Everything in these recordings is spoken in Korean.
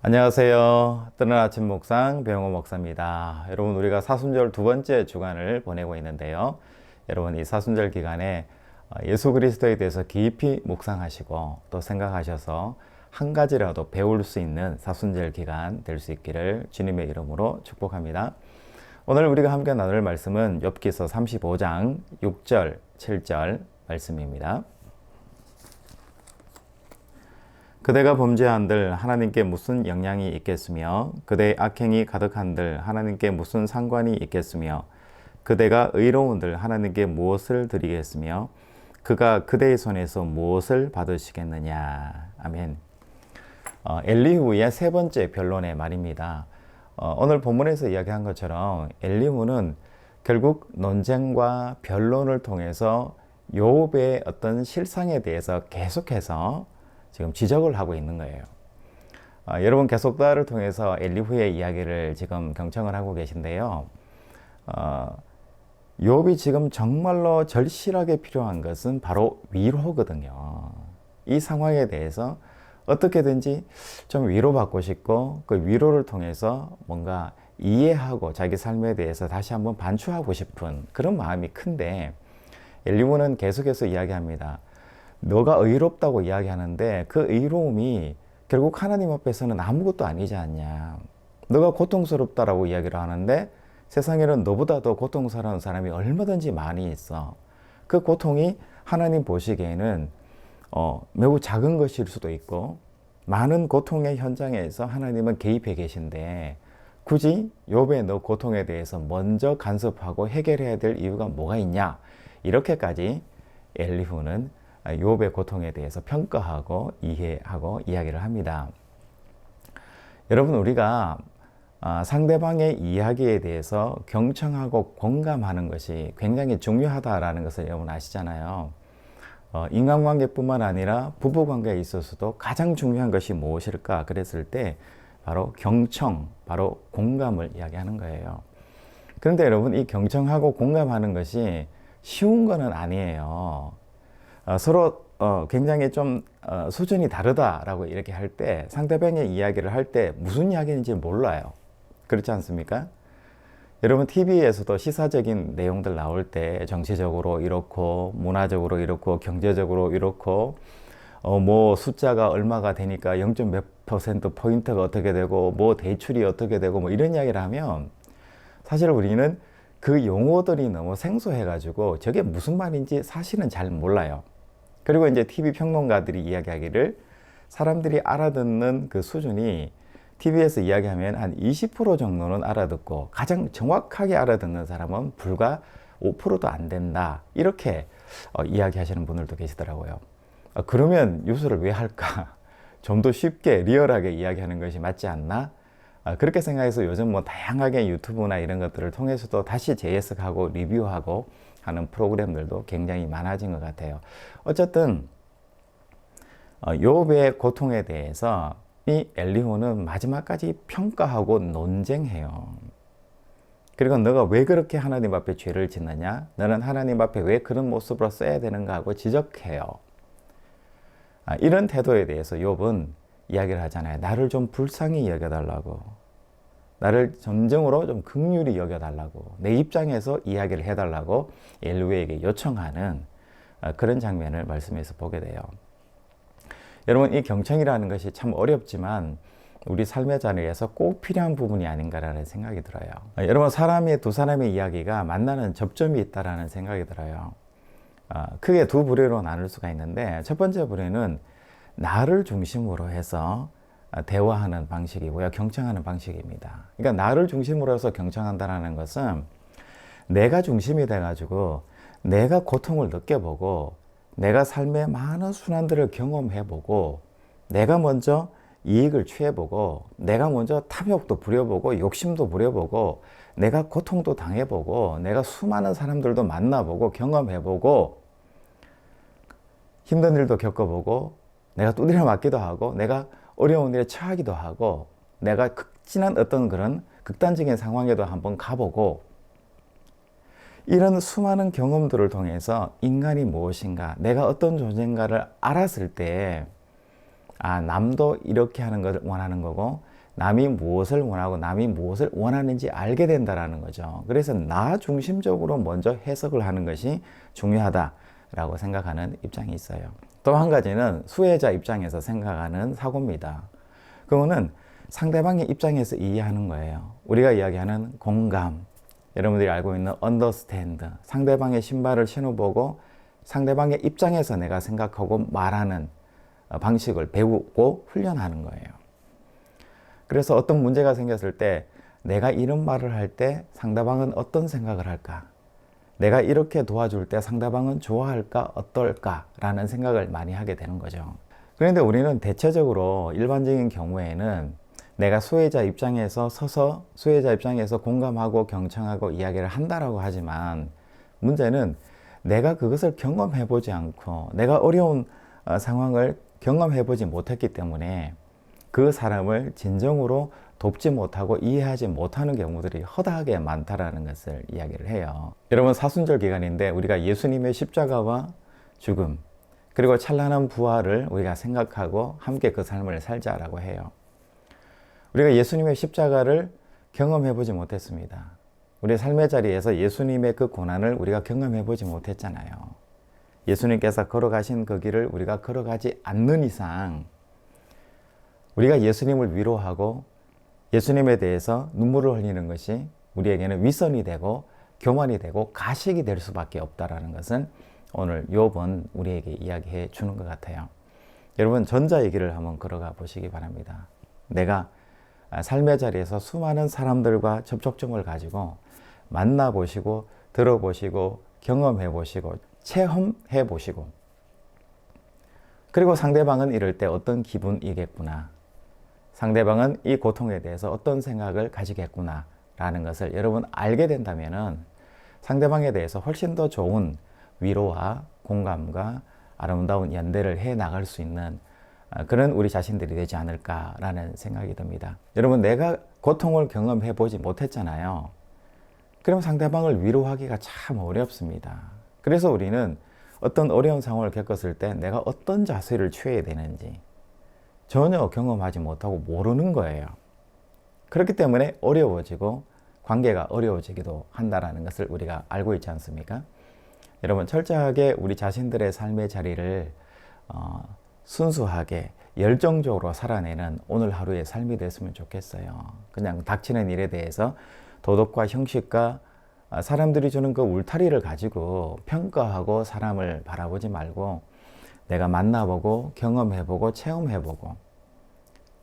안녕하세요. 뜨는 아침 묵상 배영호 목사입니다. 여러분, 우리가 사순절 두 번째 주간을 보내고 있는데요. 여러분, 이 사순절 기간에 예수 그리스도에 대해서 깊이 묵상하시고 또 생각하셔서 한 가지라도 배울 수 있는 사순절 기간 될 수 있기를 주님의 이름으로 축복합니다. 오늘 우리가 함께 나눌 말씀은 욥기서 35장 6절, 7절 말씀입니다. 그대가 범죄한들 하나님께 무슨 영향이 있겠으며 그대의 악행이 가득한들 하나님께 무슨 상관이 있겠으며 그대가 의로운들 하나님께 무엇을 드리겠으며 그가 그대의 손에서 무엇을 받으시겠느냐. 아멘. 엘리후의 세 번째 변론의 말입니다. 오늘 본문에서 이야기한 것처럼 엘리후는 결국 논쟁과 변론을 통해서 욥의 어떤 실상에 대해서 계속해서 지금 지적을 하고 있는 거예요. 여러분, 계속다를 통해서 엘리후의 이야기를 지금 경청을 하고 계신데요. 욥이 지금 정말로 절실하게 필요한 것은 바로 위로거든요. 이 상황에 대해서 어떻게든지 좀 위로받고 싶고 그 위로를 통해서 뭔가 이해하고 자기 삶에 대해서 다시 한번 반추하고 싶은 그런 마음이 큰데 엘리후는 계속해서 이야기합니다. 너가 의롭다고 이야기하는데 그 의로움이 결국 하나님 앞에서는 아무것도 아니지 않냐. 너가 고통스럽다라고 이야기를 하는데 세상에는 너보다 더 고통스러운 사람이 얼마든지 많이 있어. 그 고통이 하나님 보시기에는 매우 작은 것일 수도 있고 많은 고통의 현장에서 하나님은 개입해 계신데 굳이 욥의 너 고통에 대해서 먼저 간섭하고 해결해야 될 이유가 뭐가 있냐. 이렇게까지 엘리후는 욥의 고통에 대해서 평가하고 이해하고 이야기를 합니다. 여러분, 우리가 상대방의 이야기에 대해서 경청하고 공감하는 것이 굉장히 중요하다라는 것을 여러분 아시잖아요. 인간관계뿐만 아니라 부부관계에 있어서도 가장 중요한 것이 무엇일까 그랬을 때 바로 경청, 바로 공감을 이야기하는 거예요. 그런데 여러분, 이 경청하고 공감하는 것이 쉬운 거는 아니에요. 서로 굉장히 좀 수준이 다르다라고 이렇게 할 때 상대방의 이야기를 할 때 무슨 이야기인지 몰라요. 그렇지 않습니까? 여러분, TV에서도 시사적인 내용들 나올 때 정치적으로 이렇고 문화적으로 이렇고 경제적으로 이렇고 뭐 숫자가 얼마가 되니까 0. 몇 퍼센트 포인트가 어떻게 되고 뭐 대출이 어떻게 되고 뭐 이런 이야기를 하면 사실 우리는 그 용어들이 너무 생소해 가지고 저게 무슨 말인지 사실은 잘 몰라요. 그리고 이제 TV 평론가들이 이야기하기를 사람들이 알아듣는 그 수준이 TV에서 이야기하면 한 20% 정도는 알아듣고 가장 정확하게 알아듣는 사람은 불과 5%도 안 된다. 이렇게 이야기하시는 분들도 계시더라고요. 그러면 뉴스를 왜 할까? 좀 더 쉽게 리얼하게 이야기하는 것이 맞지 않나? 그렇게 생각해서 요즘 뭐 다양하게 유튜브나 이런 것들을 통해서도 다시 재해석하고 리뷰하고 하는 프로그램들도 굉장히 많아진 것 같아요. 어쨌든 욥의 고통에 대해서 이 엘리후는 마지막까지 평가하고 논쟁해요. 그리고 너가 왜 그렇게 하나님 앞에 죄를 짓느냐? 너는 하나님 앞에 왜 그런 모습으로 써야 되는가 하고 지적해요. 이런 태도에 대해서 욥은 이야기를 하잖아요. 나를 좀 불쌍히 여겨달라고. 나를 점정으로 좀 긍휼히 여겨달라고. 내 입장에서 이야기를 해달라고 엘리후에게 요청하는 그런 장면을 말씀에서 보게 돼요. 여러분, 이 경청이라는 것이 참 어렵지만 우리 삶의 자리에서 꼭 필요한 부분이 아닌가라는 생각이 들어요. 여러분, 두 사람의 이야기가 만나는 접점이 있다라는 생각이 들어요. 크게 두 부류로 나눌 수가 있는데 첫 번째 부류는 나를 중심으로 해서 대화하는 방식이고요. 경청하는 방식입니다. 그러니까 나를 중심으로 해서 경청한다는 것은 내가 중심이 돼가지고 내가 고통을 느껴보고 내가 삶의 많은 순환들을 경험해보고 내가 먼저 이익을 취해보고 내가 먼저 탐욕도 부려보고 욕심도 부려보고 내가 고통도 당해보고 내가 수많은 사람들도 만나보고 경험해보고 힘든 일도 겪어보고 내가 두드려 맞기도 하고 내가 어려운 일에 처하기도 하고 내가 극진한 어떤 그런 극단적인 상황에도 한번 가보고 이런 수많은 경험들을 통해서 인간이 무엇인가, 내가 어떤 존재인가를 알았을 때, 아, 남도 이렇게 하는 것을 원하는 거고, 남이 무엇을 원하고 남이 무엇을 원하는지 알게 된다라는 거죠. 그래서 나 중심적으로 먼저 해석을 하는 것이 중요하다라고 생각하는 입장이 있어요. 또 한 가지는 수혜자 입장에서 생각하는 사고입니다. 그거는 상대방의 입장에서 이해하는 거예요. 우리가 이야기하는 공감, 여러분들이 알고 있는 understand, 상대방의 신발을 신어보고 상대방의 입장에서 내가 생각하고 말하는 방식을 배우고 훈련하는 거예요. 그래서 어떤 문제가 생겼을 때 내가 이런 말을 할 때 상대방은 어떤 생각을 할까? 내가 이렇게 도와줄 때 상대방은 좋아할까? 어떨까? 라는 생각을 많이 하게 되는 거죠. 그런데 우리는 대체적으로 일반적인 경우에는 내가 수혜자 입장에서 서서 수혜자 입장에서 공감하고 경청하고 이야기를 한다라고 하지만 문제는 내가 그것을 경험해 보지 않고 내가 어려운 상황을 경험해 보지 못했기 때문에 그 사람을 진정으로 돕지 못하고 이해하지 못하는 경우들이 허다하게 많다라는 것을 이야기를 해요. 여러분, 사순절 기간인데 우리가 예수님의 십자가와 죽음 그리고 찬란한 부활을 우리가 생각하고 함께 그 삶을 살자라고 해요. 우리가 예수님의 십자가를 경험해 보지 못했습니다. 우리의 삶의 자리에서 예수님의 그 고난을 우리가 경험해 보지 못했잖아요. 예수님께서 걸어가신 그 길을 우리가 걸어가지 않는 이상 우리가 예수님을 위로하고 예수님에 대해서 눈물을 흘리는 것이 우리에게는 위선이 되고 교만이 되고 가식이 될 수밖에 없다라는 것은 오늘 욥은 우리에게 이야기해 주는 것 같아요. 여러분, 전자의 길을 한번 걸어가 보시기 바랍니다. 내가 삶의 자리에서 수많은 사람들과 접촉점을 가지고 만나보시고 들어보시고 경험해보시고 체험해보시고 그리고 상대방은 이럴 때 어떤 기분이겠구나, 상대방은 이 고통에 대해서 어떤 생각을 가지겠구나 라는 것을 여러분 알게 된다면 상대방에 대해서 훨씬 더 좋은 위로와 공감과 아름다운 연대를 해 나갈 수 있는 그런 우리 자신들이 되지 않을까라는 생각이 듭니다. 여러분, 내가 고통을 경험해 보지 못했잖아요. 그럼 상대방을 위로하기가 참 어렵습니다. 그래서 우리는 어떤 어려운 상황을 겪었을 때 내가 어떤 자세를 취해야 되는지 전혀 경험하지 못하고 모르는 거예요. 그렇기 때문에 어려워지고 관계가 어려워지기도 한다는 것을 우리가 알고 있지 않습니까? 여러분, 철저하게 우리 자신들의 삶의 자리를 순수하게 열정적으로 살아내는 오늘 하루의 삶이 됐으면 좋겠어요. 그냥 닥치는 일에 대해서 도덕과 형식과 사람들이 주는 그 울타리를 가지고 평가하고 사람을 바라보지 말고 내가 만나보고 경험해보고 체험해보고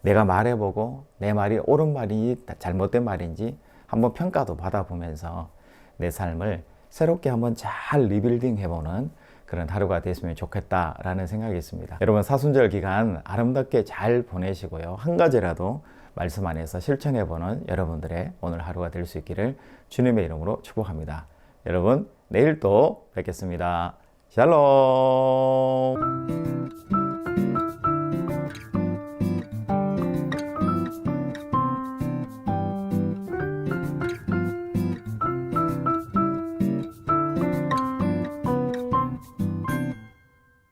내가 말해보고 내 말이 옳은 말인지 잘못된 말인지 한번 평가도 받아보면서 내 삶을 새롭게 한번 잘 리빌딩 해보는 그런 하루가 됐으면 좋겠다라는 생각이 있습니다. 여러분, 사순절 기간 아름답게 잘 보내시고요. 한 가지라도 말씀 안에서 실천해보는 여러분들의 오늘 하루가 될 수 있기를 주님의 이름으로 축복합니다. 여러분, 내일 또 뵙겠습니다. 샬롬.